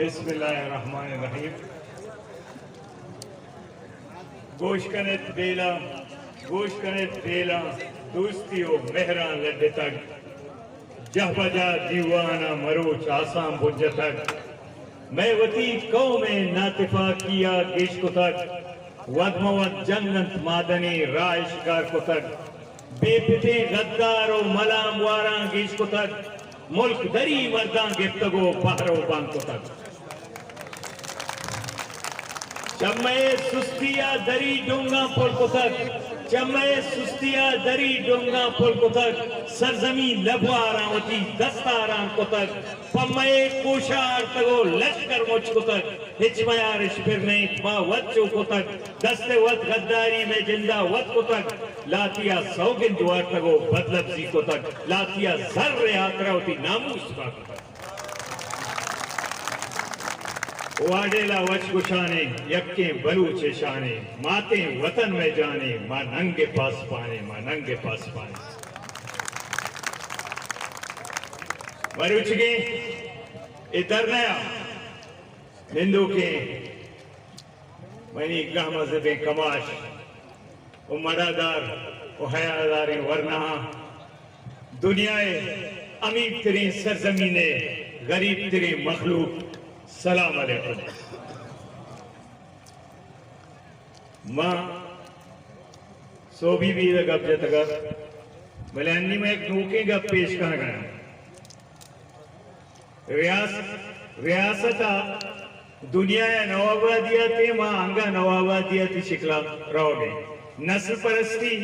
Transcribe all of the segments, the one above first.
बिस्मिल्लाहिर्रहमानिर्रहीम। गोश कनेत बेला दोस्ती ओ मेहरान लड्डे तक जह बजा दीवाना मरोच आसाम बुझ तक मैं वती कौम नातिफा किया गेश को तक वदमवत जन्नत मादनी राइशकार को तक बेपिटे गद्दार ओ मलाम वारा गेश को तक मुल्क दरी मर्दा गिफ्तगो बहरो बांग को तक चम्मे सुस्तिया दरी डोंगा पुल को तक चम्मे सुस्तिया दरी डोंगा पुल को तक सरजमी लबवारा होती दस्तारा को तक पम्मे कोशार तगो लश्कर मुझ को तक हिचमयारिश फिर नहीं माँ वच्चों को तक दस्ते वत गद्दारी में जिंदा वत को तक लातिया सौगिन दुआर तगो बदलब्जी को तक लातिया जर्रे आतरा होती नामूस को तक वाडेला वच गुशाने यक्के बलूच शाने माते वतन में जाने मां नंगे पास पाने वरुचगे इधर नया हिंदू के मनी गामा से कमाश ओ मरादार ओ हयादार वरना दुनियाए अमीर तेरी सरजमीने गरीब तेरी मखलूक सलाम अलैकुम। मां सोभी भी गप जतगा मलयानी में एक नूके गप पेश कर गया रियासता दुनिया या नवाबादिया थे मां अंगा नवाबादिया थी शिकला रहोगे नस्ल परस्ती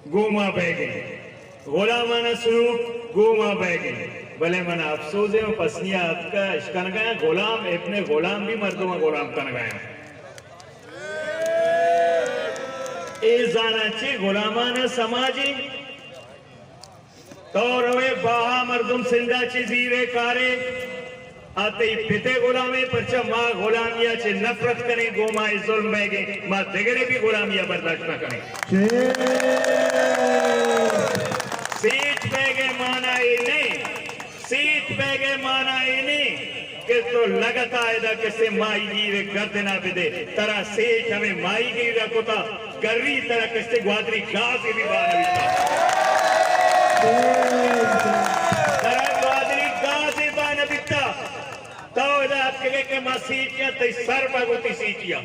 गोमा बह गए गुलामाना सुलूक गोमा बह गए भले मना अफसोस है पसनिया आपका इश्कन गया गुलाम अपने गुलाम भी मर्दों में गुलाम कन गया ए जाना चे गुलामाना समाजी तो रवे बाहा मर्दुम सिंधा चे जीरे कारे आते ही पिते गुलामे परचा माँ गुलामिया चे नफरत करे गोमा जुल्म में गए माँ दिगरे भी गुलामिया बर्दाश्त न करे सीट पे गए माना ही नहीं सीट पे गए माना ही नहीं कि तो लगता है कि से माई गिरे गर्दना बिदे तरह सेठ हमें माई गिरा कोता गर्री तरह किससे ग्वादरी गाज भी बाना तरह ग्वादरी गाज बाना बिता तो इधर के मां सीटियां ते सर बगुती सीटियां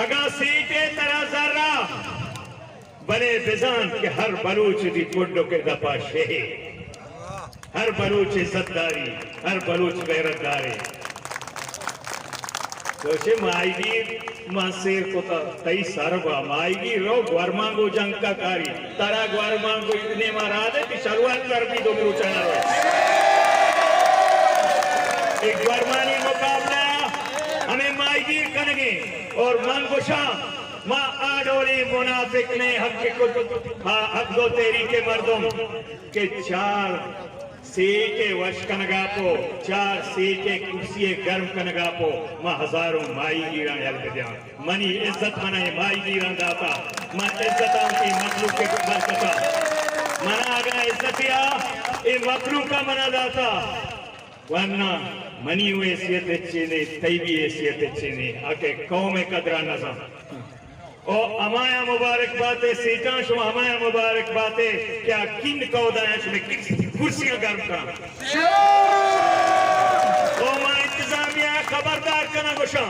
अगा सीटे तरह जरा बने बिजान के हर बलूच दी कुंडो के दपा शेहे हर बलूच इज्जतदारी हर बलूच गैरतदारी दोषे माईगी मासेर को तई सरवा माईगी रो ग्वारमांगो जंग का कारी तारा ग्वारमांगो इतने मारा दे कि शरुआत कर भी दो मुचना रो एक ग्वारमानी मुकाबला हमें माईगी कनगे और मंगोशा माँ आडोली मुनाफिक ने हक दो तेरी के मर्दों के चार सीटे वश कनगापो चार सीटे कुर्सी गर्म कनगापो माँ हजारों माई गिरा हल्क दिया मनी इज्जत मनाए माई गिरा दाता माँ इज्जत की मखलूक के बरकता मना अगर इज्जतिया ये मखलूक का मना दाता वरना मनी हुए हैसियत अच्छी नहीं तई भी हैसियत अच्छी नहीं आके कौम में कदरा नजर ओ अमाया मुबारक बातें सीटा शुमा अमाया मुबारक बातें क्या किन कौदाया शुमे कुर्सियां गर्म का ओ मां इंतजामिया खबरदार कना गोशा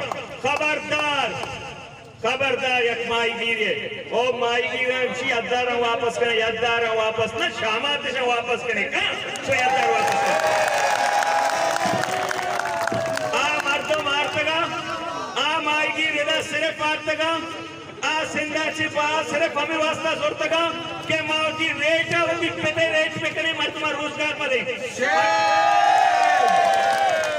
खबरदार एक माई गिरे ओ माई गिरे शी अद्दारा वापस न शामात से वापस करे का सो अद्दार वापस आ मर्दो मारतगा आ माई गिरे दा सिर्फ आरतगा आ सिंधा छिपा सिर्फ हमें वास्ता जोरतगा के मावती रेट होती पेटे रेट में करे मर्दमा रोजगार मदे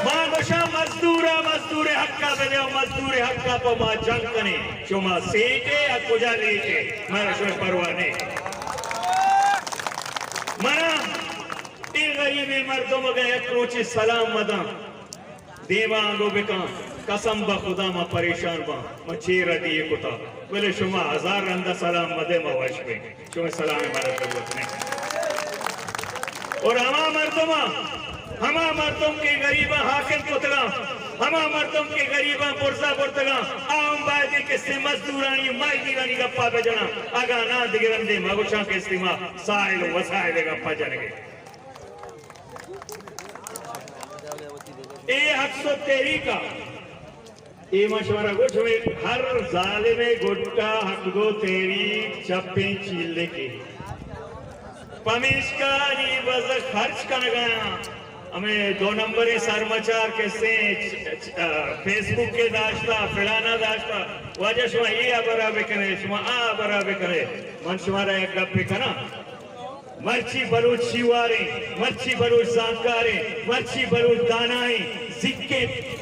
मां गोशा मजदूरे हक्का बदे मजदूरे हक्का तो मां जंग कने शुमा सेटे या कुजा लेटे मारा शो परवाह नहीं मना इन गरीब मर्दों में गए क्रोचे सलाम मदा देवांगो बेका कसम बा खुदा मा परेशान बा मचेरा दिए कुता बोले शुमा हजार रंदा सलाम मदे मवाश पे शुमा सलाम हमारा जरूरत नहीं और हमा मर्दमा हमा मर्दों के गरीबा हाकिम पुतला, हमा मर्दों के गरीबा पुरसा पुरतला आम बाजी के से मजदूरानी माई दीवानी गप्पा बजना आगा ना दिगरंदे मगुशा के इस्तिमा साइल वसाइल गप्पा जनेगे ए हक्सो तेरी का ए मशवरा कुछ में हर जालिम गुट्टा हक्गो तेरी चप्पे चीलने के पमिश का ये बस खर्च कर गया हमें 2 नंबर सरमाचार कैसे फेसबुक के दाश्ता फिलाना दाश्ता वजह शुमा ये बराबर करे शुमा आ बराबर करे मन शुमारा एक गप्पे करा मर्ची बलूच शिवारे मर्ची बलूच जानकारे मर्ची बलूच दानाई सिक्के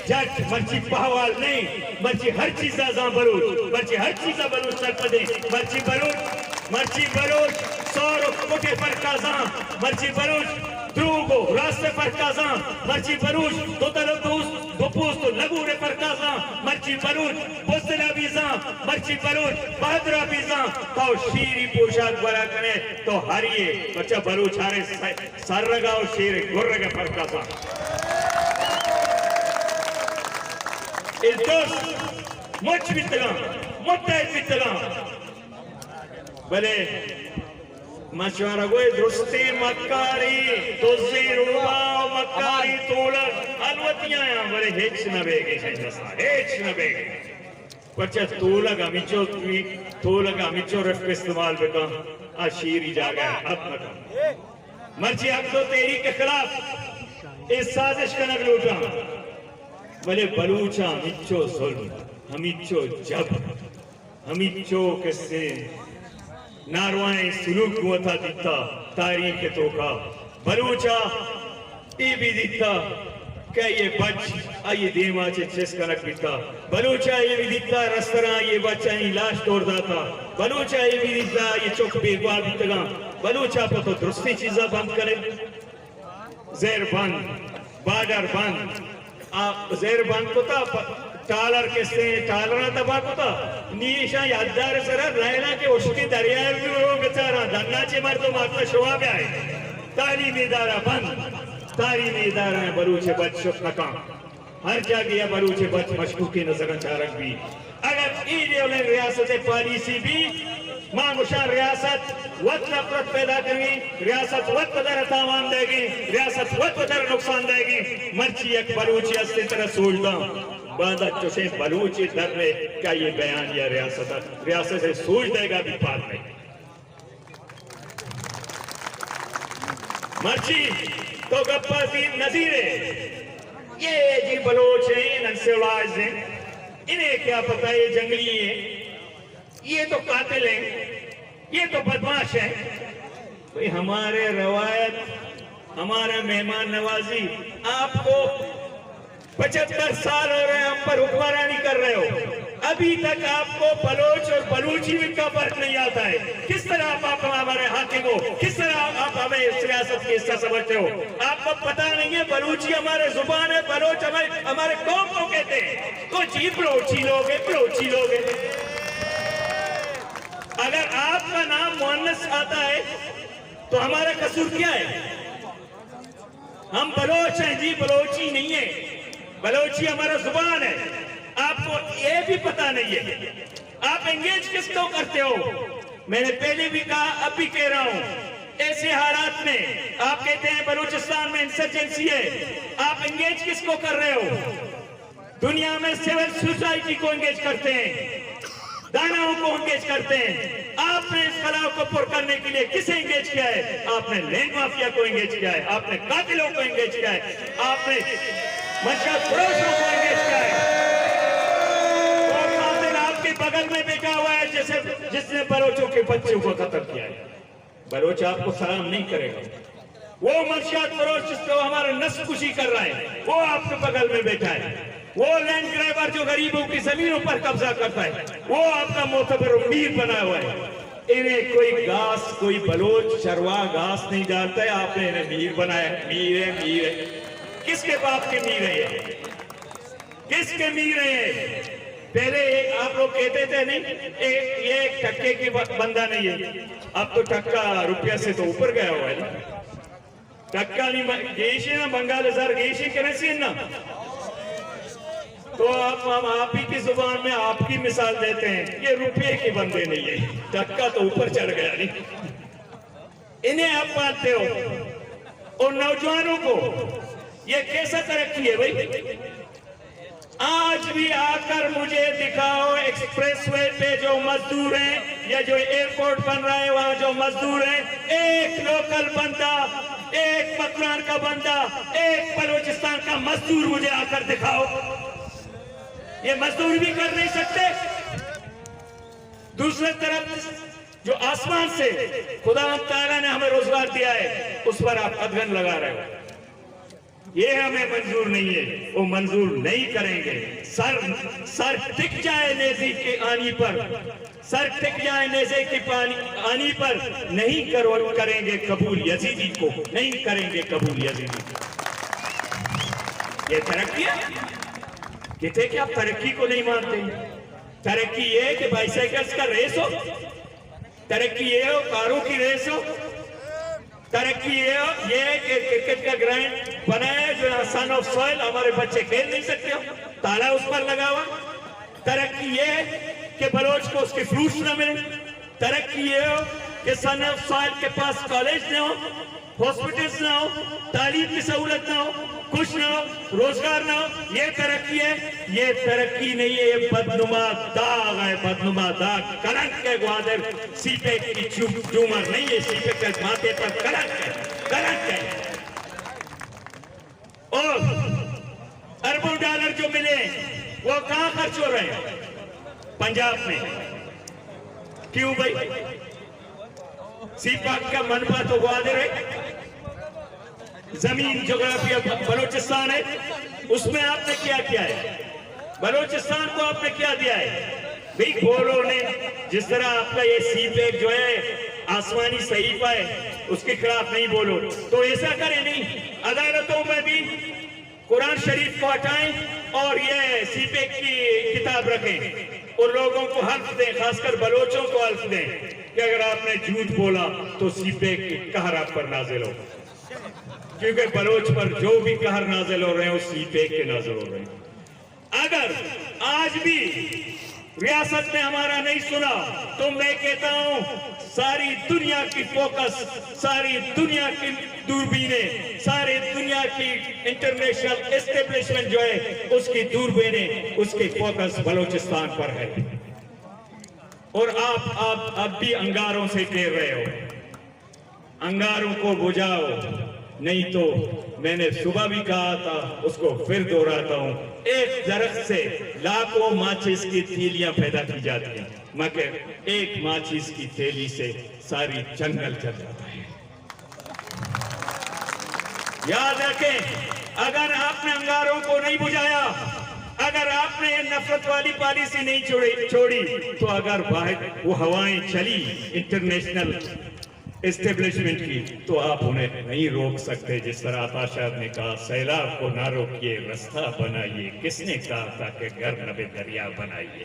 जट मर्ची पहवाल नहीं मर्ची हर चीज आजा बलूच मर्ची हर चीज बलूच सरपदे मर्ची बलूच सौर कोटे पर काजा मर्ची बलूच द्रुगो रास्ते पर काजा मर्ची बलूच दो तो लगू रे पर काजा मर्ची बलूच पोस्टला बीजा मर्ची बलूच बहादुरा बीजा तो शीरी पोशाक बरा करे तो हरिए बच्चा बलूच हारे सर लगाओ शीरे गुर्रे के पर काजा इस दोस्त मुझ बितला मुद्दे बितला भले मशवरा गोए दुरुस्ती मक्कारी तुझे रूबा मक्कारी तोलक अलवतियां हैं भले हेच न बेगे हेच न बेगे बच्चा तोलक अमिचो रफ पे इस्तेमाल बेका आशीरी जागा अब न मर्जी हक तो तेरी के खिलाफ इस साजिश का नक लूटा भले बलूचा मिच्चो जुल्म हमिच्चो जब हमिच्चो किससे नारवाएं सुलूक हुआ था दिता तारीख के तो का बलूचा ये भी दिता क्या ये बच आये देमा चे चेस कनक दिता बलूचा ये भी दिता रस्तरा ये बच्चा ही लाश तोड़ता था बलूचा ये भी दिता ये चौक बेगवार दिता बलूचा पर तो दुरुस्ती चीज़ा बंद करे ज़ेर बंद बाडर बंद आप ज़ेर बंद को था टालर किससे टालर तबाह को था नीशा याददार सरा रहना के उसके दरिया में वो बेचारा धन्ना चे मर तो मारता शुआ में आए तालीमी इदारा में बलूचे बच शुक नका हर जगह ये बलूचे बच मशकूकी नजर चारक भी अगर ईडियोले रियासत पॉलिसी भी मांगुशा रियासत वक्त नफरत पैदा करेगी रियासत वक्त बदर तावान देगी रियासत वक्त बदर नुकसान देगी मर्ची एक बलूची अस्ते तरह सोचता बादा चुसे बलूची दर में क्या ये बयान या रियासत से सोच देगा भी पार नहीं मर्ची तो गप्पा नजीरे ये जी बलोच हैं अनसिविलाइज्ड हैं इन्हें क्या पता ये जंगली है ये तो कातिल हैं ये तो बदमाश हैं भाई हमारे रवायत हमारा मेहमान नवाजी आपको 75 साल हो रहे हैं हम पर हुक्मरानी कर रहे हो अभी तक आपको बलोच और बलूची का फर्क नहीं आता है किस तरह आप हमारे हाकिम हो किस तरह आप हमें इस सियासत की हिस्सा समझते हो आपको पता नहीं है बलूची हमारे जुबान है बलोच हमारे कौम को कहते हैं तो जी बलोची लोग अगर आपका नाम मुअन्नस आता है तो हमारा कसूर क्या है हम बलोच हैं जी बलोची नहीं है बलोची हमारा जुबान है आपको ये भी पता नहीं है आप एंगेज किसको करते हो मैंने पहले भी कहा अब भी कह रहा हूं ऐसे हालात में आप कहते हैं बलूचिस्तान में इंसर्जेंसी है आप एंगेज किसको कर रहे हो दुनिया में सिविल सोसाइटी को एंगेज करते हैं दानाओं को एंगेज करते हैं आपने इस खलाफ को पुर करने के लिए किसे एंगेज किया है आपने लैंड माफिया को एंगेज किया है आपने कातिलों को एंगेज किया है आपने मंशा फरोशों को एंगेज किया है और कातिल आपके बगल में बैठा हुआ है जिसने बलोचों के बच्चों को कत्ल किया है बलोच आपको सलाम नहीं करेगा वो मंशात फरोश जिसको हमारा नस्ल कुशी कर रहा है वो आपके बगल में बैठा है वो लैंड ग्रैबर जो गरीबों की जमीनों पर कब्जा करता है वो आपका मोतबर मीर बना हुआ है इन्हें कोई बलोच चरवा घास नहीं डालता है आपने इन्हें मीर बनाया मीर है किसके बाप के मीर है किसके मीर है पहले आप लोग कहते थे नहीं ये एक टक्के की बंदा नहीं है अब तो टक्का रुपया से तो ऊपर गया हुआ है ना तत्कालीन गेशी ना बंगाल हजार गेशी करेंसी ना, तो हम आप ही की जुबान में आपकी मिसाल देते हैं, ये रुपये के बंदे नहीं है, टक्का तो ऊपर चढ़ गया नहीं। इन्हें आप पालते हो और नौजवानों को ये कैसा तरक्की है भाई? आज भी आकर मुझे दिखाओ एक्सप्रेसवे पे जो मजदूर हैं या जो एयरपोर्ट बन रहा है वहां जो मजदूर हैं, एक लोकल बंदा, एक मकरान का बंदा, एक बलूचिस्तान का मजदूर मुझे आकर दिखाओ। ये मजदूर भी कर नहीं सकते। दूसरी तरफ जो आसमान से खुदा ताला ने हमें रोजगार दिया है उस पर आप अदगन लगा रहे हो, ये हमें मंजूर नहीं है, वो मंजूर नहीं करेंगे। सर टिक जाए नेज़े के आनी पर, सर टिक जाए नेज़े की आनी पर, नहीं करेंगे कबूल यजीदी को, नहीं करेंगे कबूल यजीदी को। ये तरक्की है? कहते कि आप तरक्की को नहीं मानते। तरक्की ये कि बाइसाइकिल्स का रेस हो, तरक्की ये हो कारों की रेस हो, तरक्की ये कि क्रिकेट का ग्राउंड बनाया जो सन ऑफ सॉइल, हमारे बच्चे खेल नहीं सकते हो, ताला उस पर लगा हुआ। तरक्की ये है कि बलोच को उसके फ्रूट्स न मिले। तरक्की ये हो कि सन ऑफ सॉइल के पास कॉलेज न हो, हॉस्पिटल्स ना हो, तालीम की सहूलत ना हो, कुछ ना हो, रोजगार ना हो। ये तरक्की है? ये तरक्की नहीं है, ये बदनुमा दाग है, बदनुमा दाग, कलंक है। ग्वादर सीपे की झूमर नहीं है, सीपे के माथे पर कलंक है, कलंक है। और अरबों डॉलर जो मिले वो कहां खर्च हो रहे हैं? पंजाब में। क्यों भाई? सीपाक का मनपा तो ग्वादर है, जमीन जोग्राफिया बलूचिस्तान है, उसमें आपने क्या किया है? बलूचिस्तान को आपने क्या दिया है? भाई बोलो ने, जिस तरह आपका ये सीपेक जो है आसमानी सहीफा है उसके खिलाफ नहीं बोलो, तो ऐसा करें नहीं, अदालतों में भी कुरान शरीफ को हटाएं और ये सीपेक की किताब रखें और लोगों को हल्फ दें, खासकर बलोचों को हल्फ दें कि अगर आपने झूठ बोला तो सीपेक की कहर आप पर नाजिल हो, क्योंकि बलोच पर जो भी कहर नाजिल हो रहे हैं वो सीपेक के नाजिल हो रहे हैं। अगर आज भी रियासत ने हमारा नहीं सुना तो मैं कहता हूं सारी दुनिया की फोकस, सारी दुनिया की दूरबीनें, सारी दुनिया की इंटरनेशनल एस्टेब्लिशमेंट जो है उसकी दूरबीनें, उसकी फोकस बलूचिस्तान पर है। और आप अब भी अंगारों से घेर रहे हो, अंगारों को बुझाओ, नहीं तो मैंने सुबह भी कहा था, उसको फिर दोहराता हूं, एक दरख्त से लाखों माचिस की तीलियां पैदा की जाती हैं, मगर एक माचिस की थैली से सारी जंगल जल जाता है। याद रखें, अगर आपने अंगारों को नहीं बुझाया, अगर आपने नफरत वाली पॉलिसी नहीं छोड़ी, तो अगर बाहर वो हवाएं चली इंटरनेशनल एस्टेब्लिशमेंट की, तो आप उन्हें नहीं रोक सकते। जिस तरह आता साहब ने कहा, सैलाब को ना रोकिए, रास्ता बनाइए, किसने कहा था कि घर नबे दरिया बनाइए।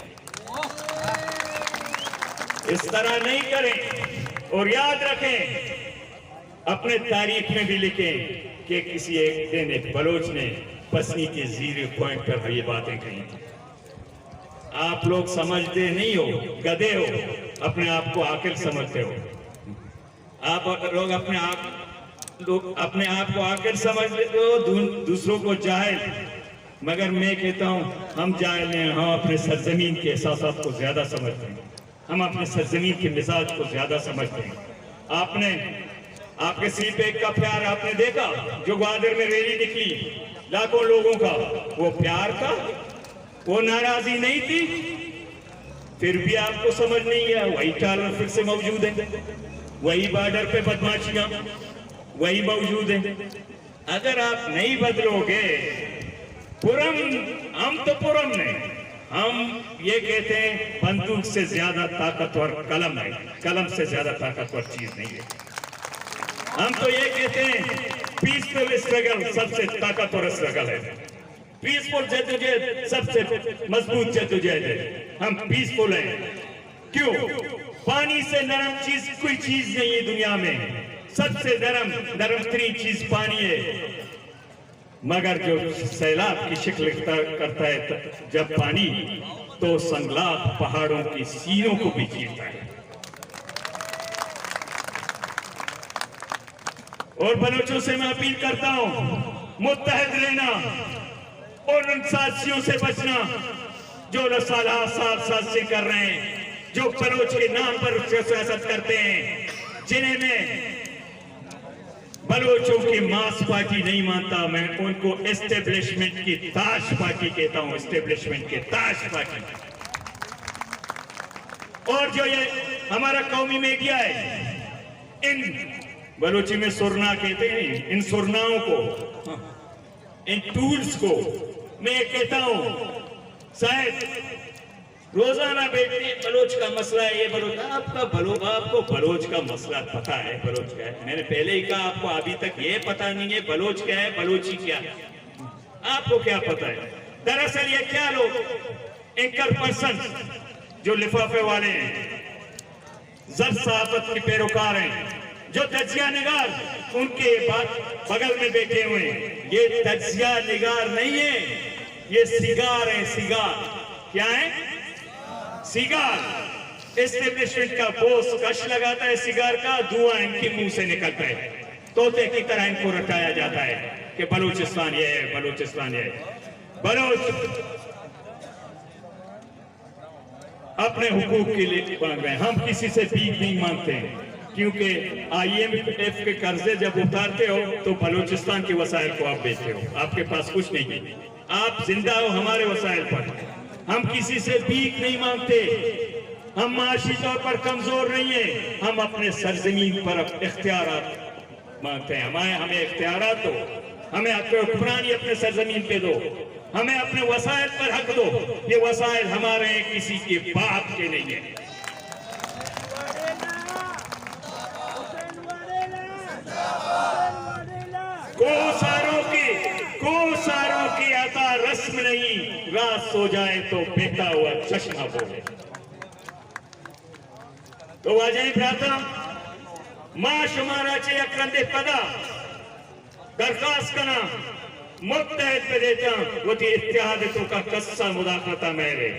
इस तरह नहीं करें। और याद रखें, अपने तारीख में भी लिखें कि किसी एक दिन एक बलोच ने पसनी के जीरो पॉइंट पर ये बातें कही थी। आप लोग समझते नहीं हो, गधे हो, अपने आप को आकिल समझते हो। आप लोग अपने आप को आकिल समझते हो, दूसरों को जाहिल। मगर मैं कहता हूं हम जाहिल हैं, हम अपने सरजमीन के एहसासात को ज्यादा समझते हैं, हम अपने सरजमीन के मिजाज को ज्यादा समझते हैं। आपके सीपेक का प्यार आपने देखा, जो ग्वादर में रैली निकली लाखों लोगों का, वो प्यार था, वो नाराजगी नहीं थी। फिर भी आपको समझ नहीं गया, वही टालर फिर से मौजूद है, वही बॉर्डर पे बदमाशियां वही मौजूद है। अगर आप नहीं बदलोगे, हम तो पुरम नहीं, हम ये कहते हैं बंदूक से ज्यादा ताकतवर कलम है, कलम से ज्यादा ताकतवर चीज नहीं है। हम तो ये कहते हैं पीसफुल स्ट्रगल सबसे ताकतवर स्ट्रगल है, पीसफुल जद्दोजहद सबसे मजबूत जद्दोजहद है। हम पीसफुल हैं। क्यों? पानी से नरम चीज कोई चीज नहीं है दुनिया में। सबसे नरम तरीन चीज पानी है, मगर जो सैलाब की शक्ल करता है जब पानी, तो संगलाब पहाड़ों की सीनों को भी चीरता है। और बलोचों से मैं अपील करता हूं, मुत्तहद रहना और उन साजिशों से बचना जो साजिशें कर रहे हैं, जो बलोच के नाम पर सियासत करते हैं, जिन्हें मैं बलोचों की मास पार्टी नहीं मानता, मैं उनको एस्टेब्लिशमेंट की ताश पार्टी कहता हूं, एस्टेब्लिशमेंट की ताश पार्टी। और जो ये हमारा कौमी मीडिया है, इन बलोची में सुरना कहते हैं, इन सुरनाओं को, इन टूल्स को मैं कहता हूं, शायद रोजाना बैठे बलोच का मसला है, ये बलोच आपको बलोच का मसला पता है, बलोच क्या है। मैंने पहले ही कहा आपको अभी तक ये पता नहीं है बलोच क्या है, बलोची क्या है, आपको क्या पता है। दरअसल ये क्या लोग एंकर पर्सन जो लिफाफे वाले हैं, जर सहाफत के पैरोकार हैं, जो तजिया निगार उनके बगल में बैठे हुए हैं, ये तजिया निगार नहीं है, ये सिगार है, सिगार। क्या है? सिगार। एस्टेब्लिशमेंट का बॉस कश लगाता है सिगार का, धुआं इनके मुंह से निकलता है, तोते की तरह इनको रटाया जाता है कि बलूचिस्तान ये है, बलूचिस्तान ये है। बलोच अपने हुकूक के लिए मांग रहे हैं, हम किसी से भीख नहीं मांगते हैं, क्योंकि IMF के कर्जे जब उतारते हो तो बलूचिस्तान के वसाइल को आप बेचते हो, आपके पास कुछ नहीं है, आप जिंदा हो हमारे वसाइल पर। हम किसी से भीख नहीं मांगते, हम माशी तौर पर कमजोर नहीं है, हम अपने सरजमीन पर इख्तियारात मांगते हैं। हमें इख्तियारात दो, हमें हुक्मरानी अपने सरजमीन पे दो, हमें अपने वसाइल पर हक दो। ये वसाइल हमारे हैं, किसी के बाप के नहीं है। कोसारों की अता रस्म नहीं, रात सो जाए तो बहता हुआ चश्मा बोले। तो वाजह भ्राता मां शुमाराचे अक्रंदे पदा दरखास्त कना मुत्तहद पे देता वो इत्तेहाद तो का कस्सा मुदाखलता मेरे